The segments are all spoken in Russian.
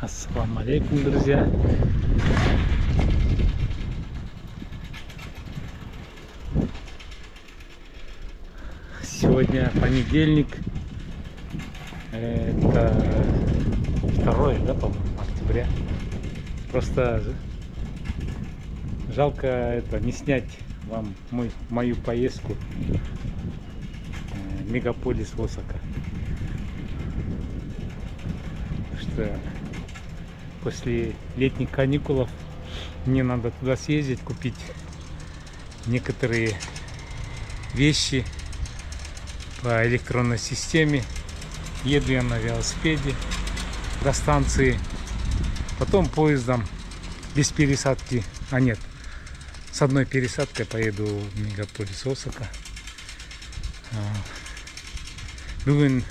Ассаламу алейкум, друзья. Сегодня понедельник. Это 2, да, по-моему, октября. Просто жалко это не снять вам мою поездку мегаполис Осака. Что после летних каникулов мне надо туда съездить, купить некоторые вещи по электронной системе. Еду я на велосипеде до станции, потом поездом без пересадки, нет, с одной пересадкой поеду в мегаполис Осака. Бүгін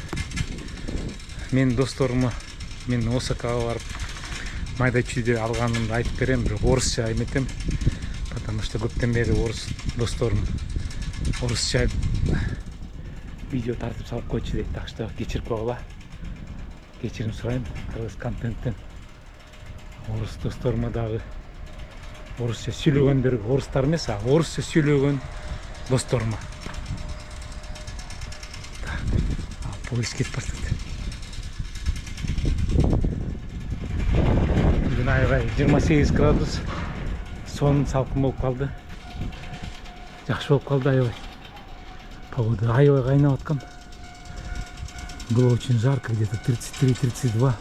мен достарыма мен Осакаға барып майда чүйде алғанымды айтып берем, бірақ орысша айметем, потому что көптен бері орыс достарым орысша видео тартып салып койчу дейт, так что кечирип койгула, кечирим сурайм кыргыз контенттен. Орыс достарыма дагы орысша сүйлөгөндөр, орустар эмес, орысша сүйлөгөн достарыма. Поезд кетип баратат. Бүгүн аябай 28 градус, сонун салкын болуп калды. Жакшы болуп калды аябай. Погода аябай кайнап аткан. Было очень жарко, где-то 33-32.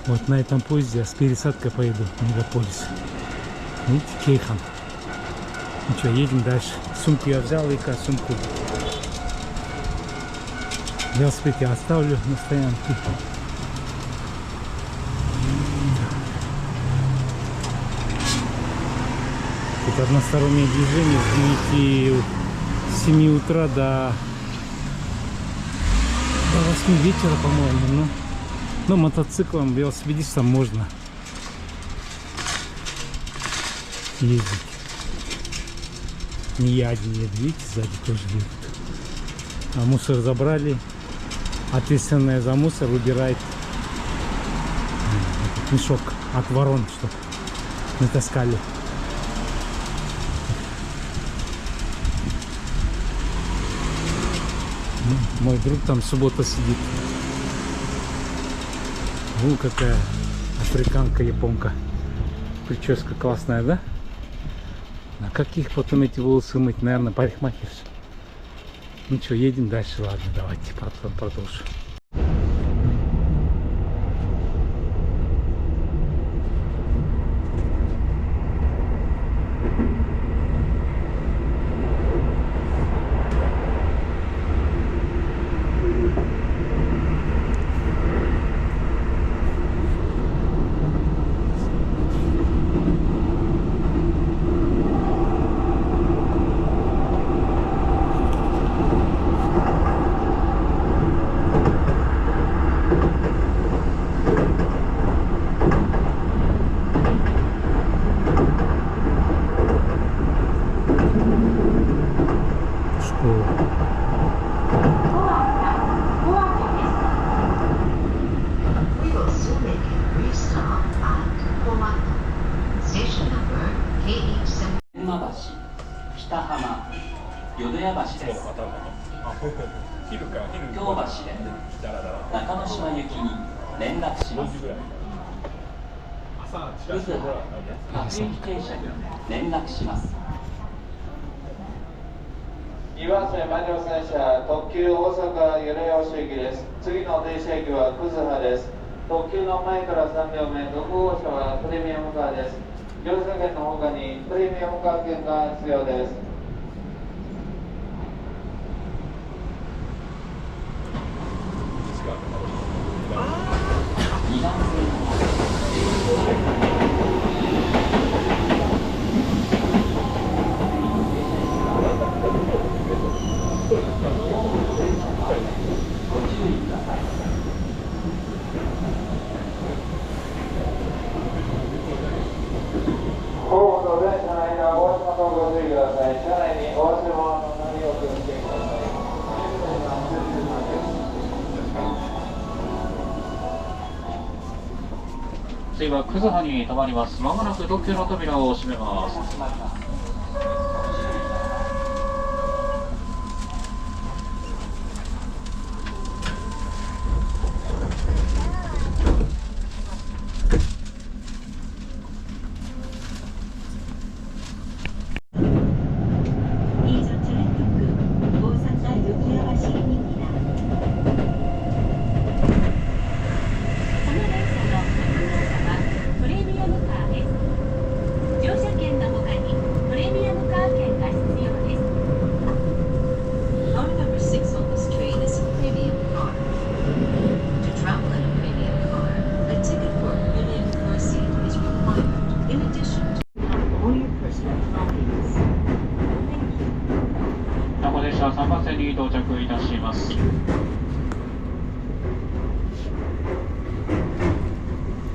Вот на этом поезде я с пересадкой поеду в мегаполис. Видите, Кейхан. Ну что, едем дальше. Сумку я взял, и сумку велосипед я оставлю на стоянке. Тут одностороннее движение с 7 утра до 8 вечера, по-моему. Но мотоциклом, велосипедистом можно ездить. Не я один еду, видите, сзади тоже едут. А мусор забрали. Ответственная за мусор убирает мешок от ворон, что натаскали. Мой друг там суббота сидит. Ну, какая африканка, японка. Прическа классная, да? А как их потом эти волосы мыть? Наверное, парикмахерша. Ну что, едем дальше, ладно, давайте продолжим.2番線満了線車特急大阪米吉駅です。次の停車駅は葛葉です。特急の前から3両目6号車はプレミアムカーです。乗車券の他にプレミアムカー券が必要です。次は葛葉に停まります。まもなく特急の扉を閉めます。名古屋電車3番線に到着いたします。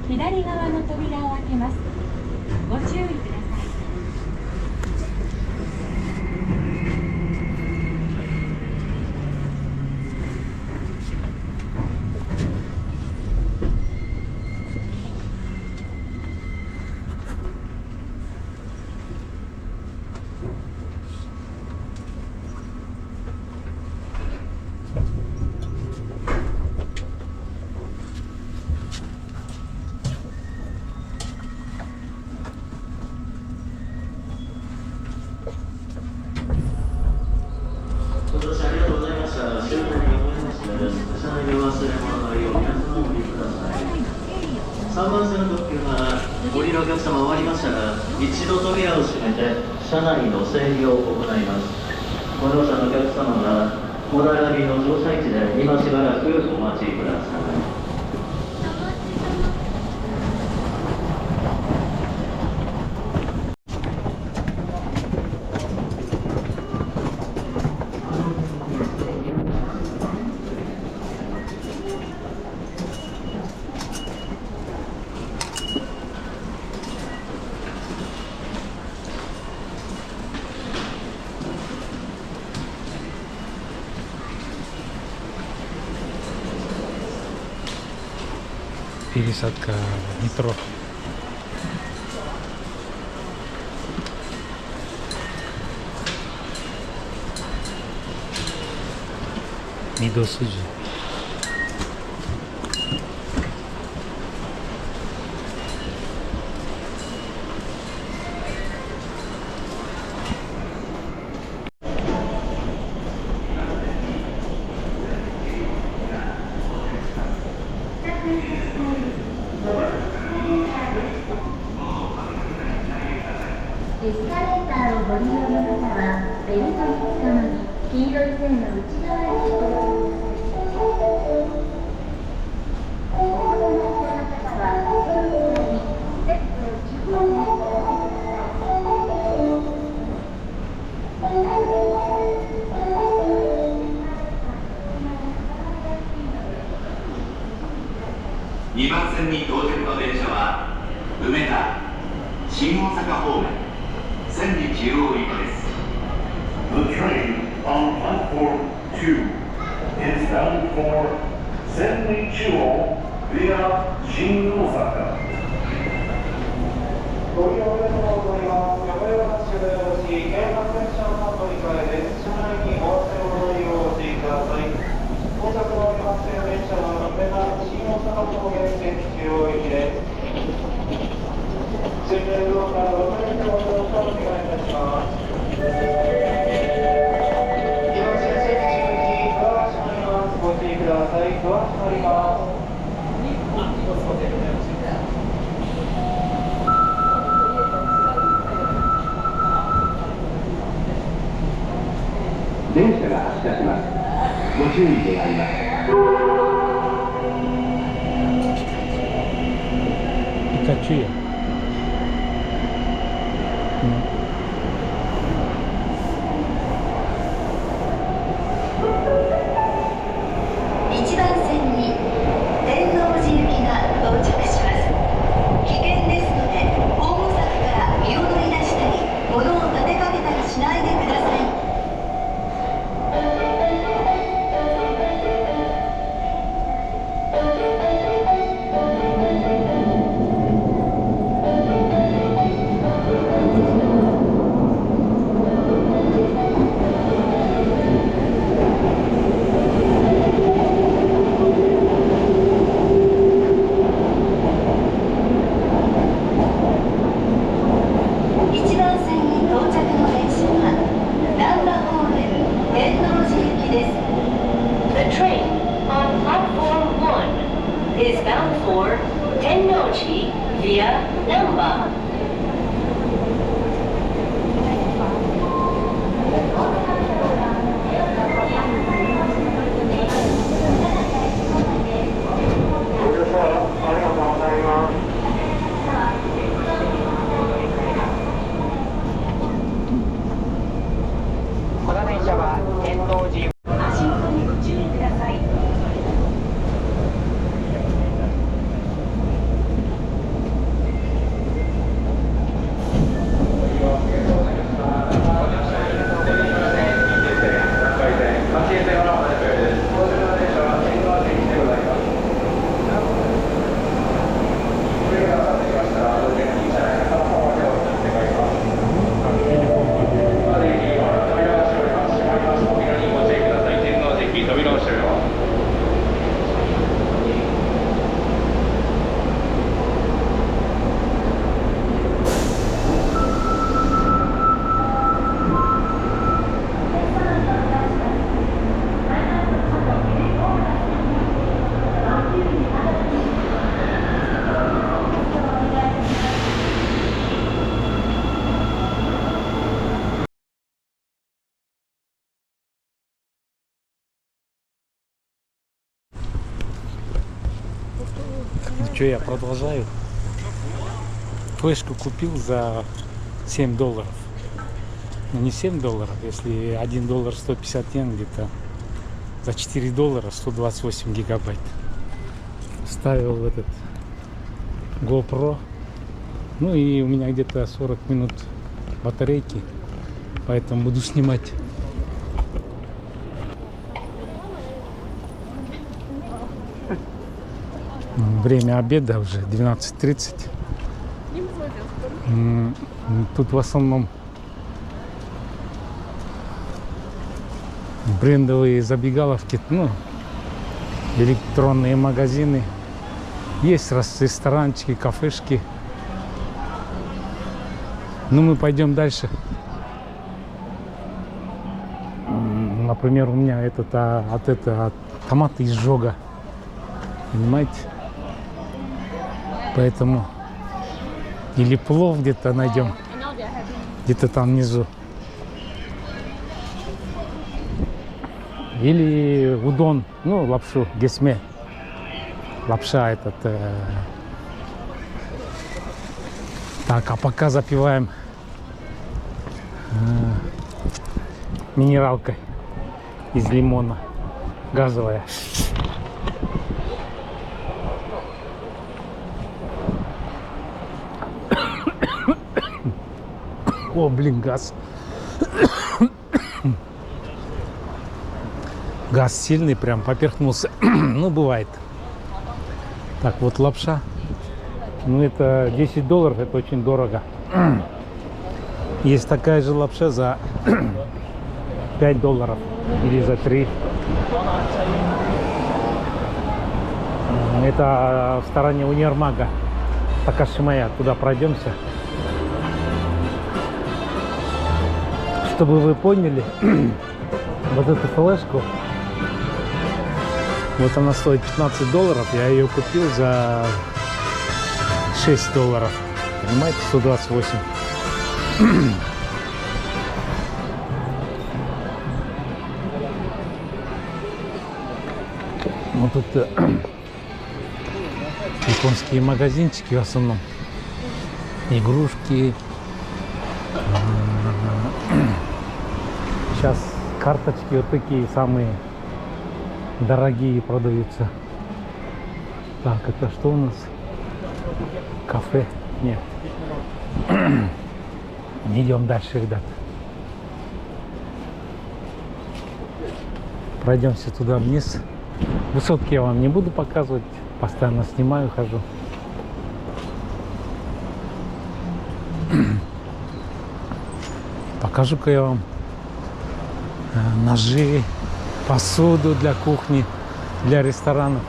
左側の扉を開けます。ご注意ください。今年ありがとうございました。終点にございましたです。車内でお忘れ物ないよう皆様お降りください。3番線の特急が降りるお客様終わりましたら、一度扉を閉めて車内の整理を行います。ご乗車のお客様がお並びの乗車位置で今しばらくお待ちください。Pirisat ke Metro. Nidosuji.2番線に到着の電車は梅田、新大阪方面、千里中央行きです。 The train on platform 2 is bound for Senri Chuo via 新大阪。ご利用ありがとうございます。山山市浦和市京阪電車の乗り換えです。車内にお忘れ物ないようお注意ください。到着の2番線電車は梅田、新大阪方面千里中央行きです。終点ローカル6列のご乗車お願いいたします。2番線千里中央行きドアが閉まります。ご注意ください。ドア閉まります。電車が発車します。ご注意願います。Pikachu ya? Hmm. 1番線に天王寺行きが到着します。危険ですので、ホーム柵から身を乗り出したり、物を立てかけたりしないでください。is bound for Tennoji via Namba. Что я продолжаю? Флешку купил за $7. Ну не $7, если $1 150 йен, где-то за $4 128 гигабайт. Ставил этот GoPro. Ну и у меня где-то 40 минут батарейки, поэтому буду снимать. Время обеда уже 12:30. Тут в основном брендовые забегаловки, ну, электронные магазины. Есть ресторанчики, кафешки. Ну, мы пойдем дальше. Например, у меня от томата изжога. Понимаете? Поэтому или плов где-то найдем, где-то там внизу, или удон, ну лапшу, гесме, лапша этот. Так, а пока запиваем минералкой из лимона, газовая. О, блин, газ. Газ сильный, прям поперхнулся. Ну, бывает. Так, вот лапша. Ну, это $10, это очень дорого. Есть такая же лапша за $5 или за 3. Это в стороне универмага Такашимая. Туда пройдемся. Чтобы вы поняли, вот эту флешку, вот она стоит $15, я ее купил за $6. Понимаете, 128. Вот тут японские магазинчики в основном, игрушки. Сейчас карточки вот такие самые дорогие продаются. Так, это что у нас? Кафе? Нет. Идем дальше, ребят. Пройдемся туда вниз. Высотки я вам не буду показывать. Постоянно снимаю, хожу. Покажу-ка я вам ножи, посуду для кухни, для ресторанов.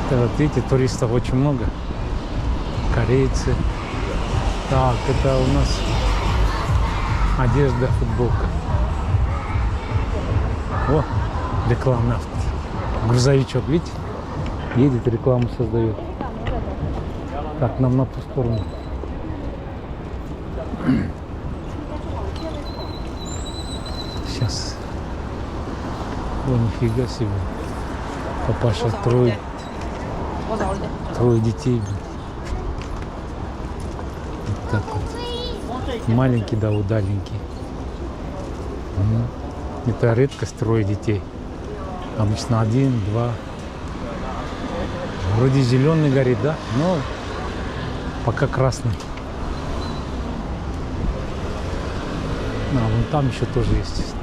Вот видите, туристов очень много. Корейцы. Так, это у нас одежда, футболка. О, рекламная Грузовичок, видите? Едет, рекламу создает. Так, нам на ту сторону. Сейчас. О, нифига себе. Папаша трое детей. Блин. Вот так вот. Маленький, да, удаленький. Это редкость, трое детей. Обычно 1, 2. Вроде зеленый горит, да? Но пока красный. А, вон там еще тоже есть.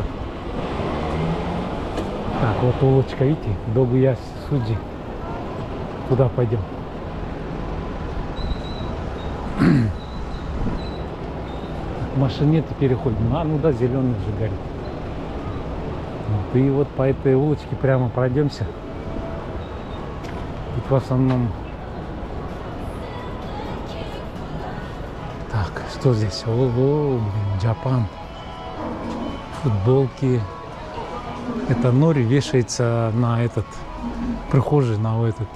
Так, вот улочка, видите? Догуя Суджи. Туда пойдем. Машин нет и переходим. А, ну да, зеленый уже горит. Вот, и вот по этой улочке прямо пройдемся. Тут в основном... Так, что здесь? Ого, блин, Джапан. Футболки. Это нори вешается на этот прихожий, на этот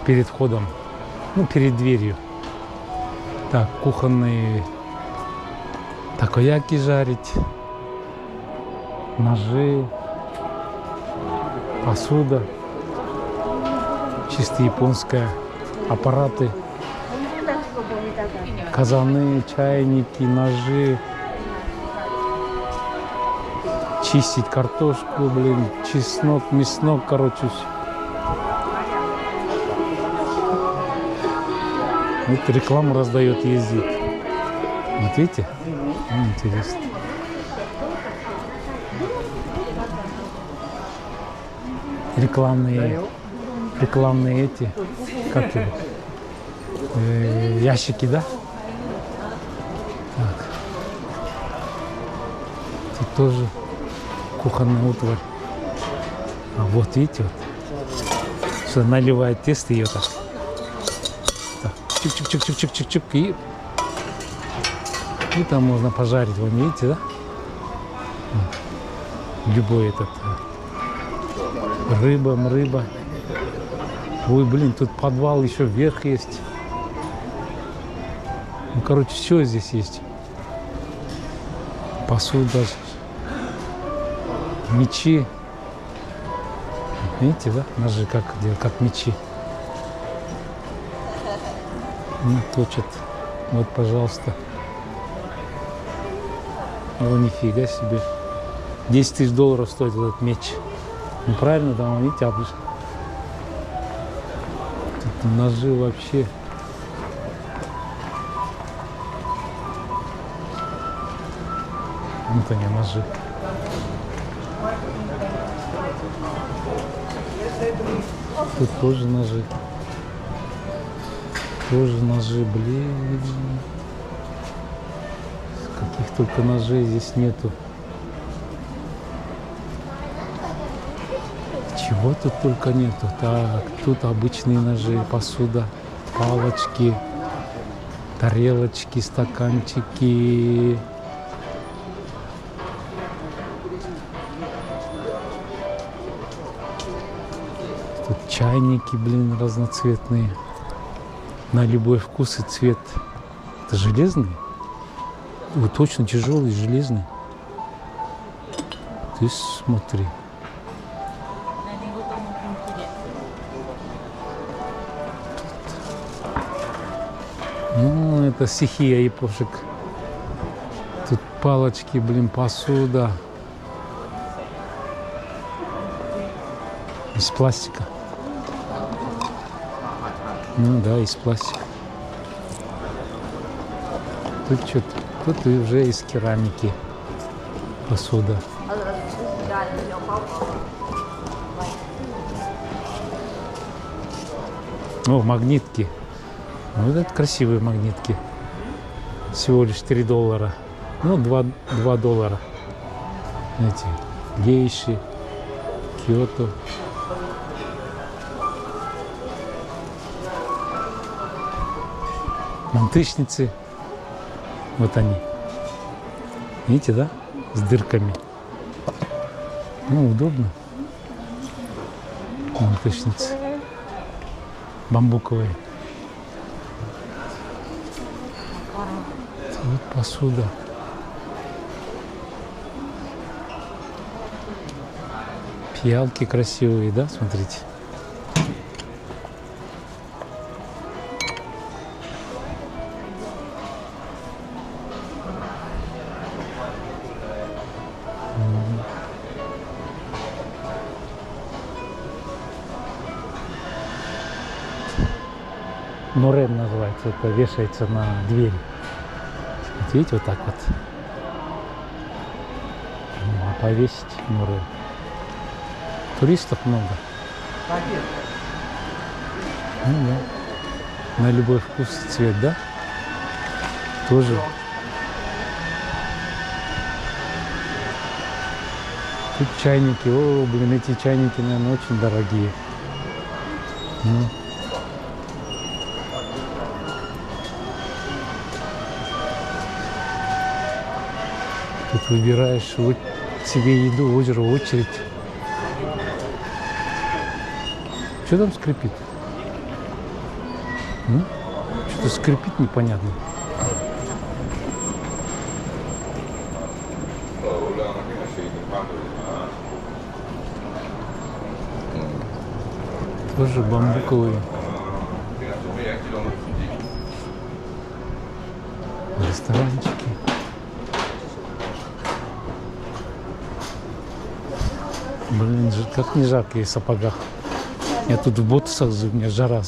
перед входом, ну перед дверью. Так, кухонные такояки жарить, ножи, посуда, чисто японская, аппараты, казаны, чайники, ножи. Чистить картошку, блин, чеснок, мяснок, короче, все. Вот рекламу раздает, ездит. Вот видите? Интересно. Рекламные эти, как его, ящики, да? Так. Тут тоже кухонная утварь. А вот видите, вот, что наливает тесто ее так. Чик-чик-чик-чик-чик-чик. И там можно пожарить, вы видите, да? Любой этот. Рыба. Ой, блин, тут подвал еще вверх есть. Ну, короче, все здесь есть. Посуда. Мечи. Видите, да? Ножи как делают, как мечи. Ну, точат. Вот, пожалуйста. О, нифига себе. 10 тысяч долларов стоит этот меч. Ну, правильно, да, видите, тут ножи вообще. Вот они, ножи. Тут тоже ножи. Блин. Каких только ножей здесь нету. Чего тут только нету. Так, тут обычные ножи, посуда, палочки, тарелочки, стаканчики. Тут чайники, блин, разноцветные. На любой вкус и цвет. Это железный? Вот точно тяжелый, железный. Ты смотри. Ну, это стихия япошек. Тут палочки, блин, посуда. Из пластика. Ну да, из пластика. Тут что-то, тут и уже из керамики посуда. О, магнитки. Вот это красивые магнитки. Всего лишь $3. Ну, 2 доллара. Эти гейши, Киото. Мантышницы. Вот они. Видите, да? С дырками. Ну, удобно. Мыточницы. Бамбуковые. Вот посуда. Пиалки красивые, да? Смотрите. Норен называется, это вешается на дверь. Вот видите, вот так вот. Ну, повесить норен. Туристов много. Ну, да. На любой вкус и цвет, да? Тоже. Тут чайники. О, блин, эти чайники, наверное, очень дорогие. Ну. Тут выбираешь вот себе еду, озеро, очередь. Что там скрипит? Что-то скрипит непонятно. Тоже бамбуковые. Ресторанчики. Блин, как не жарко в сапогах. Я тут в ботсах, у меня жара.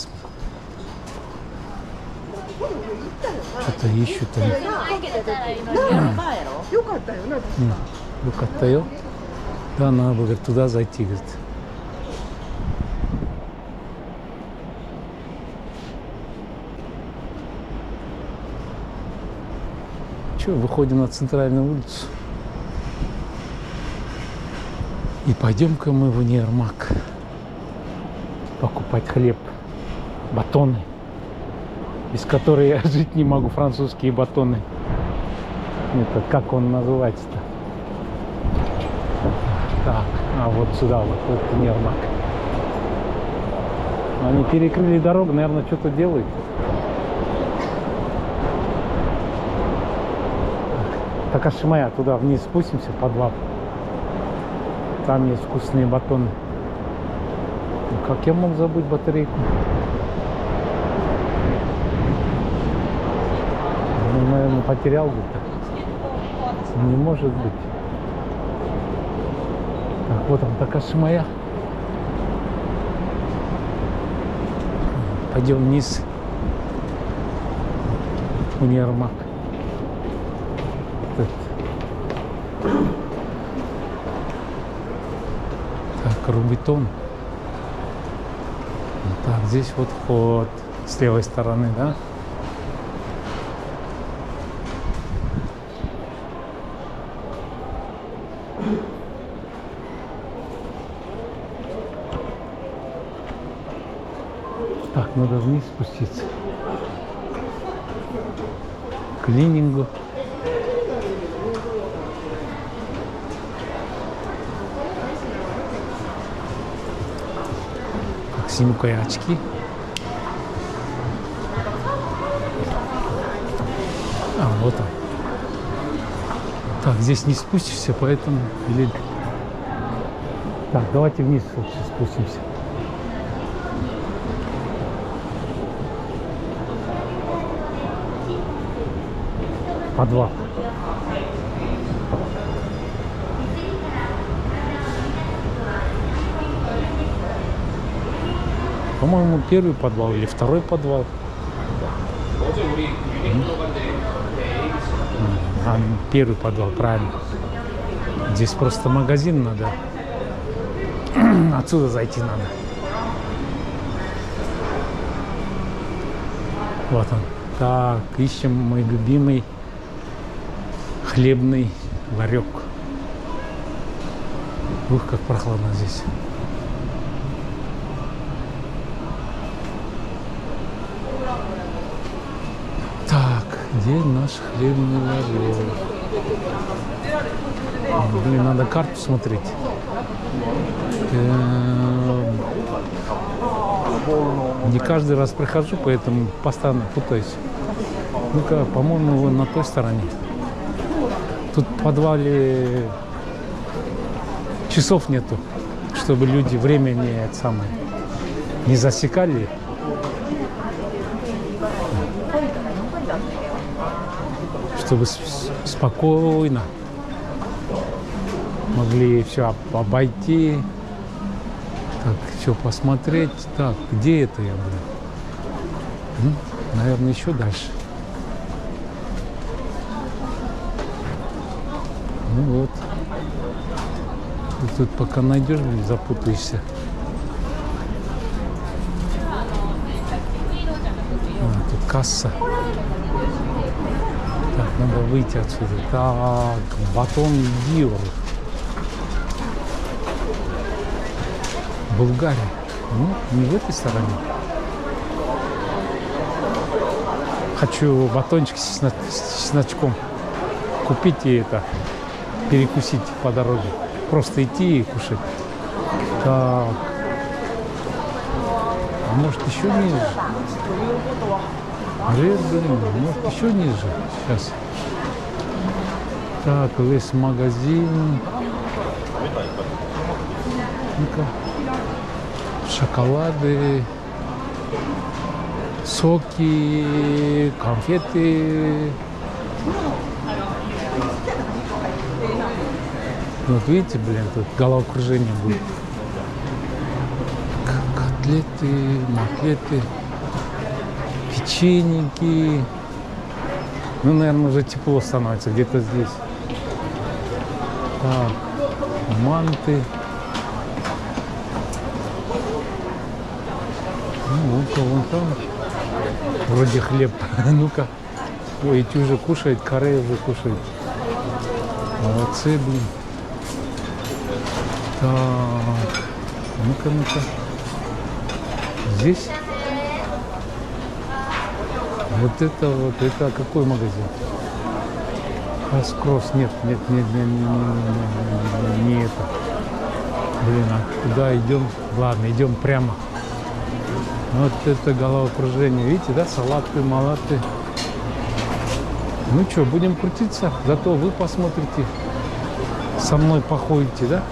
Что-то ищут там. Юкаттайо. Да, надо, говорит, туда зайти, говорит. Че, выходим на центральную улицу. И пойдем-ка мы в универмаг покупать хлеб, батоны, без которых я жить не могу, французские батоны. Это как он называется-то? Так, а вот сюда вот универмаг. Они перекрыли дорогу, наверное, что-то делают. Такашимая, туда вниз спустимся, в подвал. Там есть вкусные батоны. Ну, как я мог забыть батарейку? Ну, наверное, потерял где-то. Не может быть. Так, вот он, Такашимая. Пойдем вниз. Универмаг. Так, Рубитон. Так, здесь вот вход с левой стороны, да? Так, надо вниз спуститься. К клинингу. Синюкая очки. А, вот он. Так, здесь не спустишься, поэтому... Или... Так, давайте вниз лучше спустимся. Подвал. По-моему, первый подвал или второй подвал. А, первый подвал, правильно. Здесь просто магазин надо. Отсюда зайти надо. Вот он. Так, ищем мой любимый хлебный ларек. Ух, как прохладно здесь. Где наш хлебный ларек? Блин, надо карту смотреть. Не каждый раз прихожу, поэтому постоянно путаюсь. Ну-ка, по-моему, вон на той стороне. Тут в подвале часов нету, чтобы люди время не засекали. Чтобы спокойно могли все обойти. Так, все посмотреть. Так, где это я, блин? Наверное, еще дальше. Ну вот. И тут пока найдешь, блин, запутаешься. Тут касса. Так, надо выйти отсюда. Так, батон Диор. Болгария. Ну, не в этой стороне. Хочу батончик с чесночком купить и это, перекусить по дороге. Просто идти и кушать. Так. А может еще ниже? Блин, может еще ниже? Сейчас. Так, весь магазин. Ну-ка. Шоколады, соки, конфеты. Вот видите, блин, тут головокружение будет. Котлеты, маклеты, печеньки. Ну, наверное, уже тепло становится где-то здесь. Так, манты. Ну, вон там. Вроде хлеб. Ну-ка. Ой, эти уже кушают, корей уже кушают. Молодцы, блин. Так. Ну-ка, ну-ка. Здесь. Вот это какой магазин? Кросс. Нет, не это. Блин, а куда идем? Ладно, идем прямо. Вот это головокружение. Видите, да? Салаты, малаты. Ну что, будем крутиться? Зато вы посмотрите. Со мной походите, да?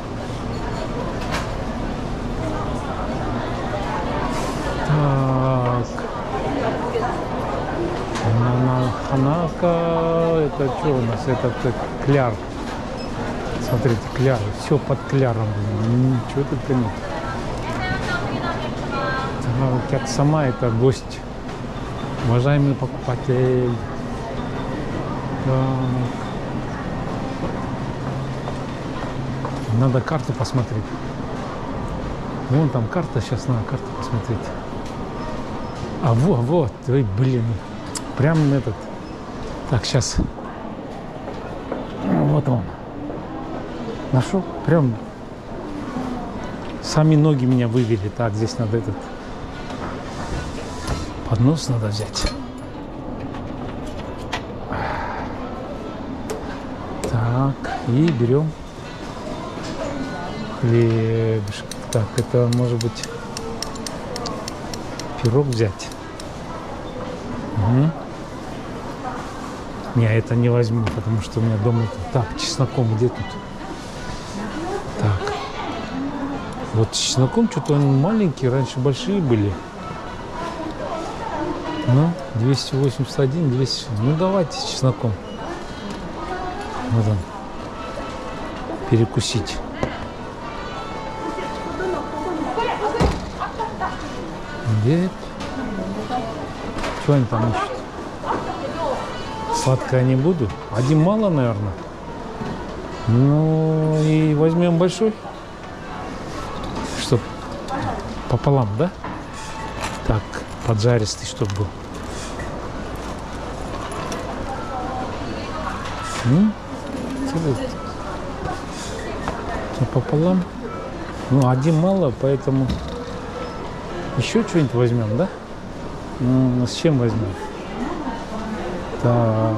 Так. Ханака. Это что у нас? Это кляр. Смотрите, кляр. Все под кляром. Ничего только нет. Как сама это гость. Уважаемый покупатель. Так. Надо карту посмотреть. Вон там карта, сейчас надо карту посмотреть. А вот, ой, блин. Прям этот. Так, сейчас. Вот он. Нашел? Прям сами ноги меня вывели. Так, здесь надо этот поднос надо взять. Так, и берем хлебушек. Так, это может быть пирог взять. Угу. Не, это не возьму, потому что у меня дома... Так, чесноком где тут? Так. Вот с чесноком что-то они маленькие, раньше большие были. Ну, 281, 200. Ну, давайте с чесноком. Вот он. Перекусить. Где? Что они там ищут? Сладкое не буду. Один мало, наверное. Ну, и возьмем большой. Чтоб пополам, да? Так, поджаристый, чтоб был. Пополам. Ну, один мало, поэтому еще что-нибудь возьмем, да? Ну, с чем возьмем? Так,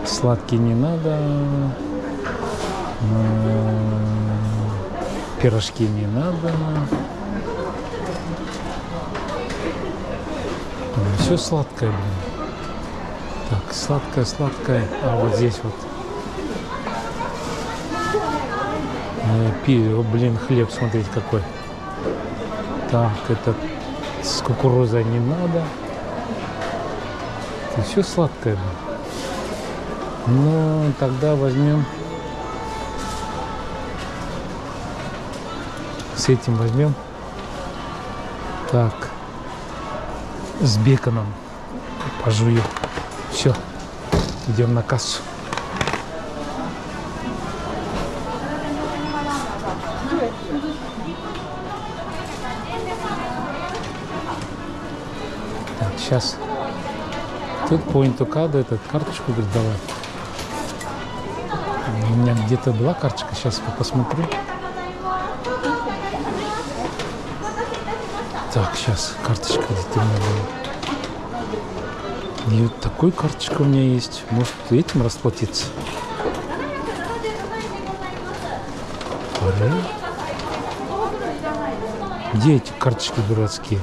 сладкий не надо. Пирожки не надо. Все сладкое, блин. Так, сладкое. А вот здесь вот. Пиво, блин, хлеб, смотрите какой. Так, это с кукурузой не надо. Это все сладкое, блин. Ну, тогда возьмем. С этим возьмем. Так. С беконом. Пожую. Все. Идем на кассу. Так, сейчас. Тут point to card, этот карточку говорит, давай. У меня где-то была карточка, сейчас я посмотрю. Так, сейчас карточка где-то у меня была. И вот такой карточка у меня есть. Может, этим расплатиться? Где эти карточки дурацкие?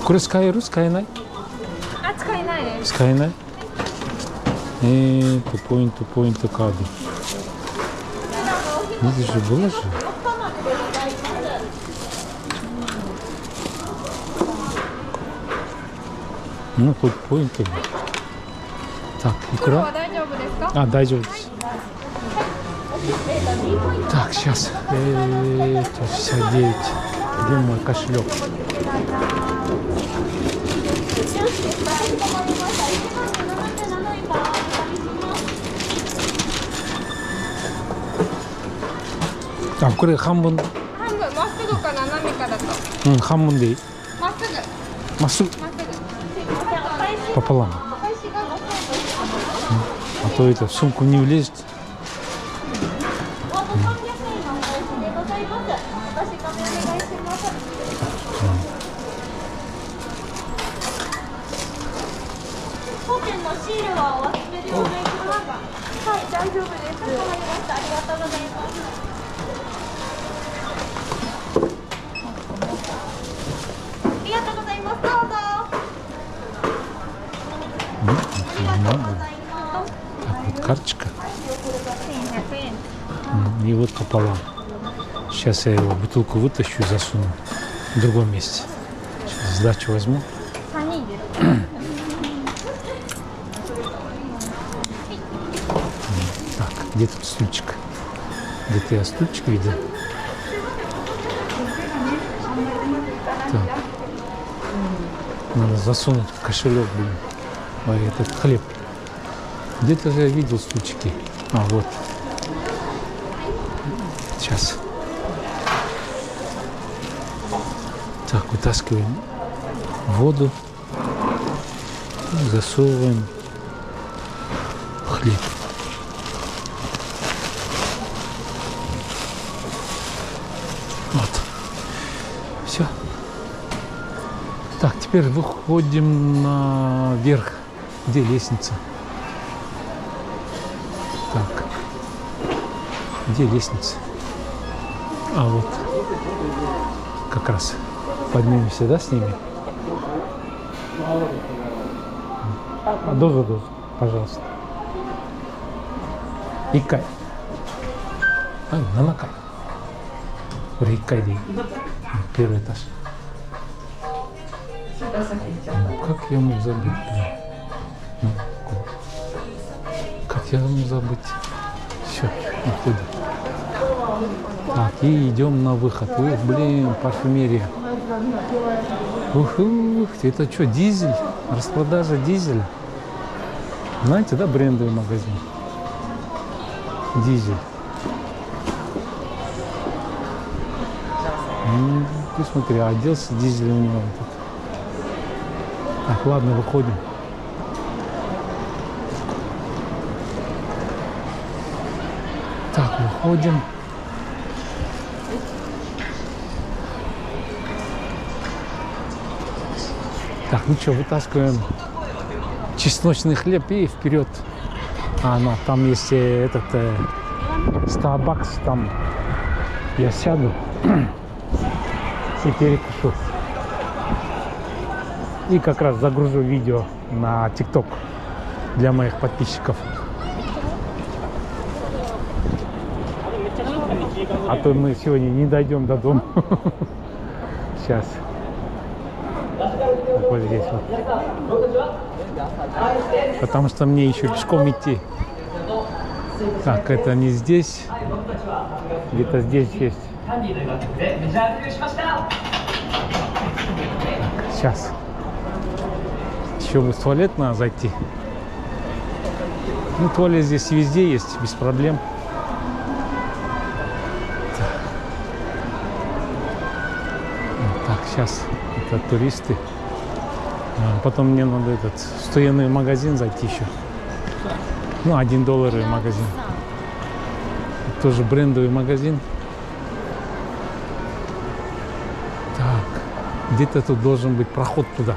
Куре скайру, скайнай? Скайнай? Point каду. Это же было же. Ну, хоть point. Так, икра. А, дайджоу. Так, сейчас. 69. Где мой кошелек? А, куре хамбун. Хамбун дей. Массу. Пополам. А то это в сумку не влезет. Так, вот карточка. И вот пополам. Сейчас я его бутылку вытащу и засуну в другом месте. Сейчас сдачу возьму. Так, где тут стульчик? Где-то я стульчик видел. Так. Надо засунуть в кошелек, блин. Ой, этот хлеб. Где-то же я видел стульчики. А, вот. Сейчас. Так, вытаскиваем воду. И засовываем хлеб. Вот. Все. Так, теперь выходим наверх. Где лестница? Так. Где лестница? А вот. Как раз. Поднимемся, да, с ними? Дозу, пожалуйста. Икай. Ай, нанакай. Икай. Первый этаж. Ну, как я мог забыть? Ну, как я мог забыть? Все, уходим. Так, и идем на выход. Ух, блин, парфюмерия. Ух, это что, дизель? Распродажа дизеля. Знаете, да, брендовый магазин? Дизель. Ты смотри, оделся дизель у него тут. Так, ладно, выходим. Так, выходим. Так, ну что, вытаскиваем чесночный хлеб и вперед. А, ну, там есть этот Starbucks, там Я сяду и перекушу. И как раз загружу видео на TikTok для моих подписчиков. А то мы сегодня не дойдем до дома. Сейчас. Вот здесь вот. Потому что мне еще пешком идти. Так, это не здесь. Где-то здесь есть. Так, сейчас. Еще в туалет надо зайти. Ну, туалет здесь везде есть, без проблем. Так, сейчас это туристы. Потом мне надо этот стоянный магазин зайти еще. Ну, $1 магазин. Тоже брендовый магазин. Так, где-то тут должен быть проход туда.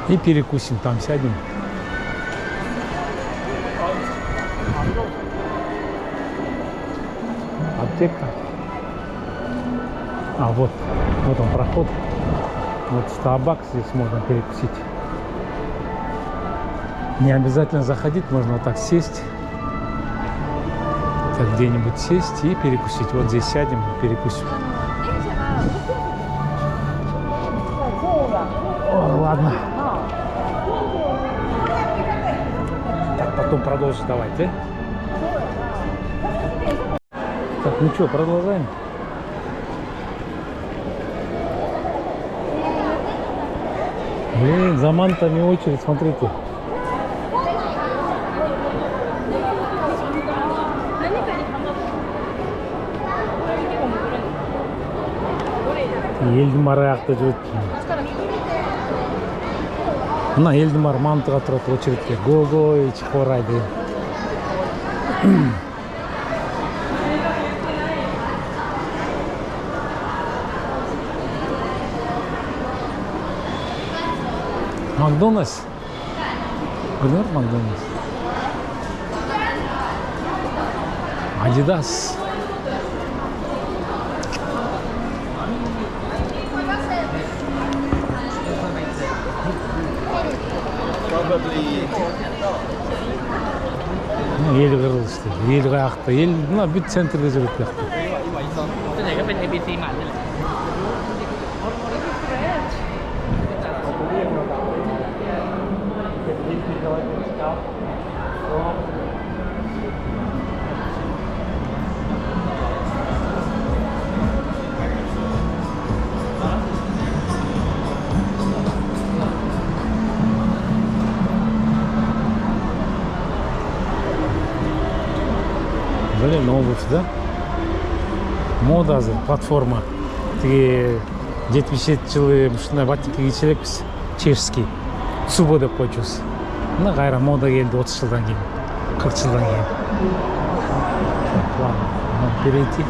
И перекусим, там сядем. Аптека. А вот он проход. Вот Starbucks, здесь можно перекусить. Не обязательно заходить, можно вот так сесть. Так, где-нибудь сесть и перекусить. Вот здесь сядем и перекусим. О, ладно. Так, потом продолжим, давайте. Так, ну что, продолжаем. Блин, за мантами очередь, смотрите. Елдімар аяқта жүреді. Мына Елдімар мантыға тұрады очередке. Го-го, шығып орайды. Макдональдс. Görüyor musun Макдональдс? Adidas. Ел кырылды işte. Ел каякта. Ел мына бүт центрде жүрөт бияқта. Блин, обувь, да? Мода азыр, платформа. Тиги 70-жылы ушундай батик кийчү элекпиз. Чешский. Цубо деп койчубуз. Мына кайра мода келди 30 жылдан кийин, 40 жылдан кийин. Ладно, перейти.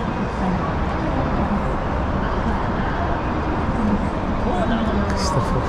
Кристофор.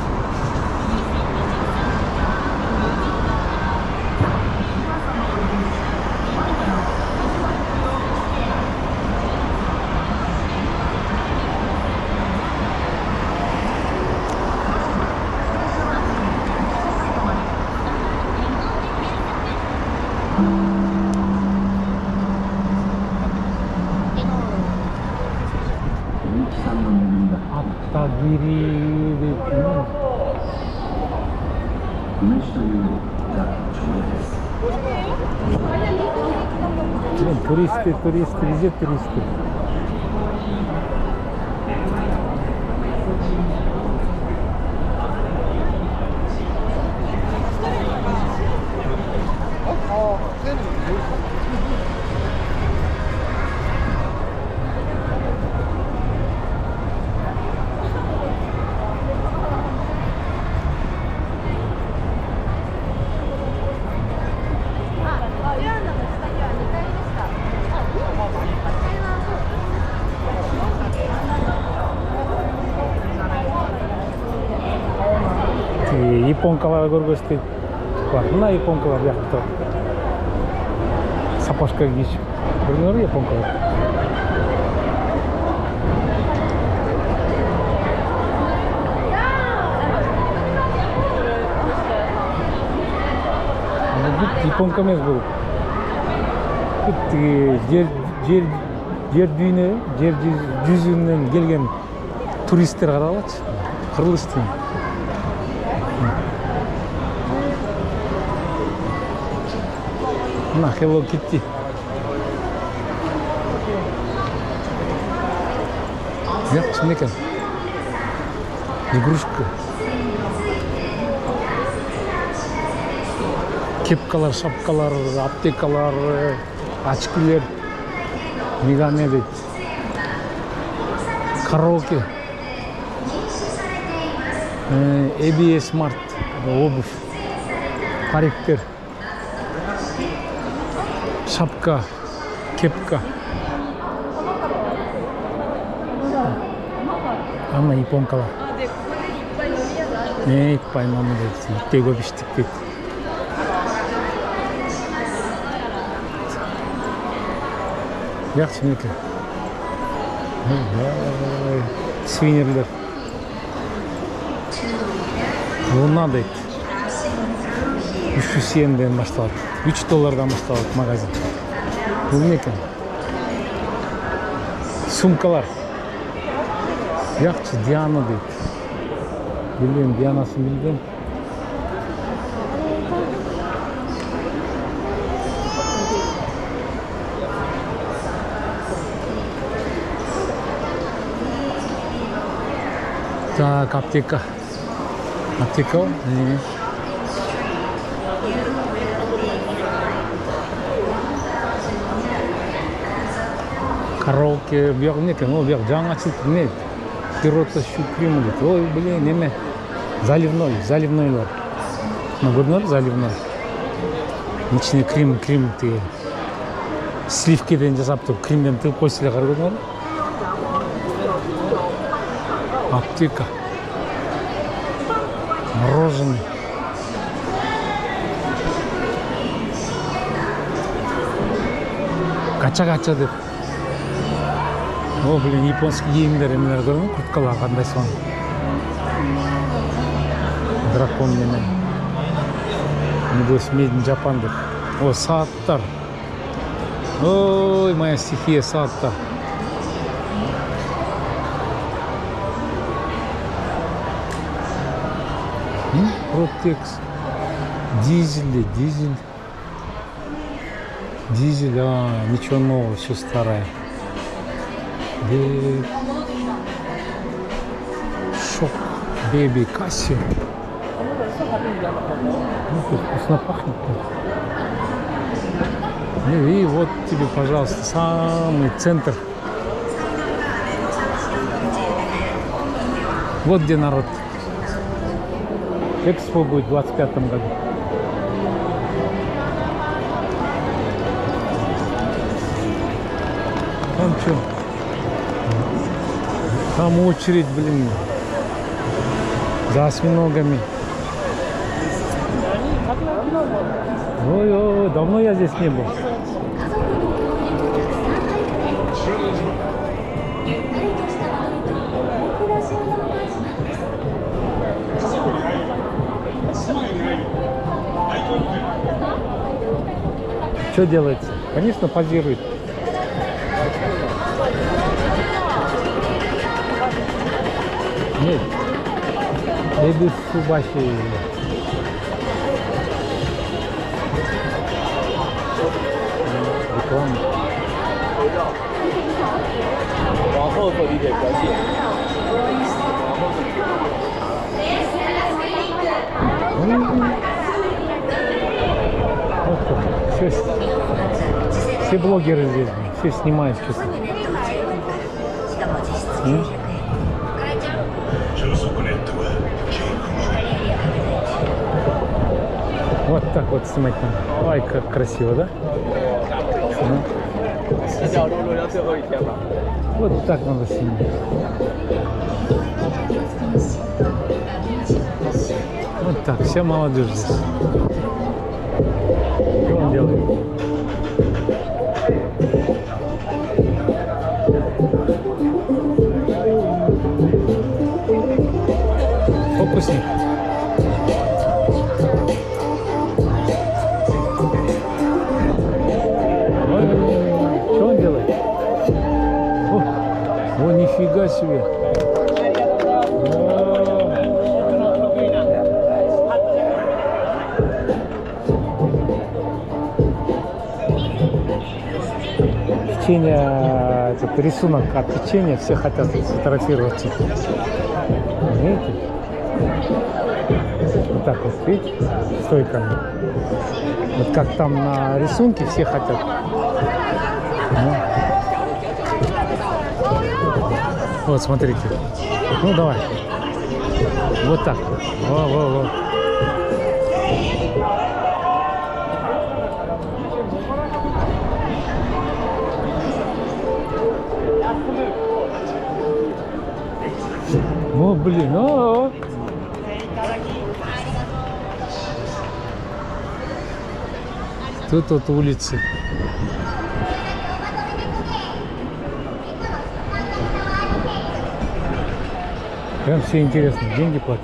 Attagiri деп туристы, везде туристы. японкаларды көргөзтүп бар. Мына японкалар жақта тұрады. Сапожка киіп. Көрдіңдер ме японкалар? Японка емес бұл. Жер жүзінен келген туристер қаралады. Қырғызстан. Мына Hello Kitty. Жақсы ма екен? Игрушка. Кепкалар, шапкалар, аптекалар, очкилер. Мегане дейді. Караоке. ABS Smart. Обувь. Париктер. Шапка. Кепка. Ана японкалар. Икпай мамы дейді. Итте көп іштік дейді. Жақсы ма екен? Сувенирлер. Луна дейді. 300 йенден башталады. $3 башталады магазин. Бұл не екен? Сумкалар. Жақсы Диана дейді. Білген, Дианасын білген. Так, аптека. Аптека ғой? Караоке, бұяқ не екен? Ол бұяқ жаңа açылды, не? Пирота щукримы дейді. Ой, блин, неме? Заливнойлар. Көрдіңдер? Заливной. Içine крем деген. Сливкеден жасап тұрып, кремден тығып қойсылар көрдіңдер? Аптека. Мороженое. Гача-гача деп. О, блин, японский киімдер емелер көрдің? Курткалар қандай соң. Дракон немен. Небось, Made in Japan деп. О, сааттар. Ой, моя стихия сааттар. Протекс. Дизель. Дизель, ничего нового, все старое. Шок. Бэби Кассио. Вкусно пахнет. И вот тебе, пожалуйста, самый центр. Вот где народ. Экспо будет в 25 году. Там что? Там очередь, блин, за осьминогами. Ой, давно я здесь не был. Что делается? Конечно, позирует. Нет. Эбис Субаши. Реклама. Все блогеры здесь, все снимают что-то. Вот так вот снимать надо. Ой, как красиво, да? Вот так надо снимать. Вот так, вся молодежь здесь. Что он делает? Фокусник. Что он делает? О, нифига себе. Печенье, этот рисунок от печенья, все хотят сфотографироваться. Видите? Вот так вот, видите, стойками. Вот как там на рисунке все хотят. Ну. Вот, смотрите. Ну, давай. Вот так. Во. О, блин, о. Тут вот улицы. Прям все интересно, деньги платят.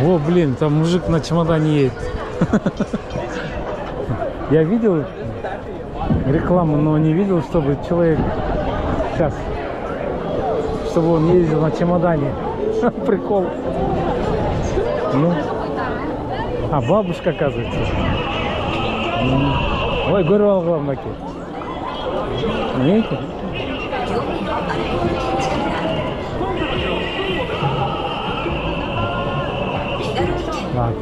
О, блин, там мужик на чемодане едет. Я видел рекламу, но не видел, чтобы человек сейчас, чтобы он ездил на чемодане. Прикол. Ну, а бабушка, оказывается. Ой, горвал главное. Видите? Ладно.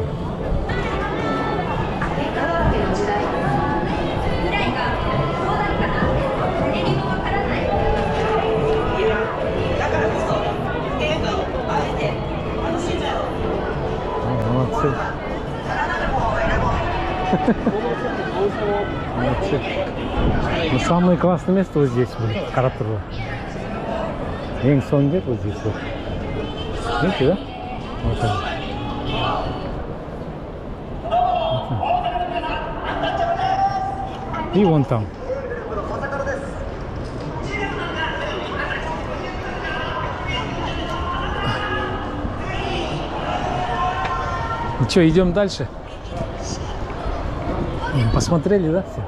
Молодцы. Молодцы. Но самое классное место вот здесь, вот, Каратурла. Ленсон где вот здесь вот. Видите, да? Вот он. И вон там. Ну что, идем дальше? Посмотрели, да, все?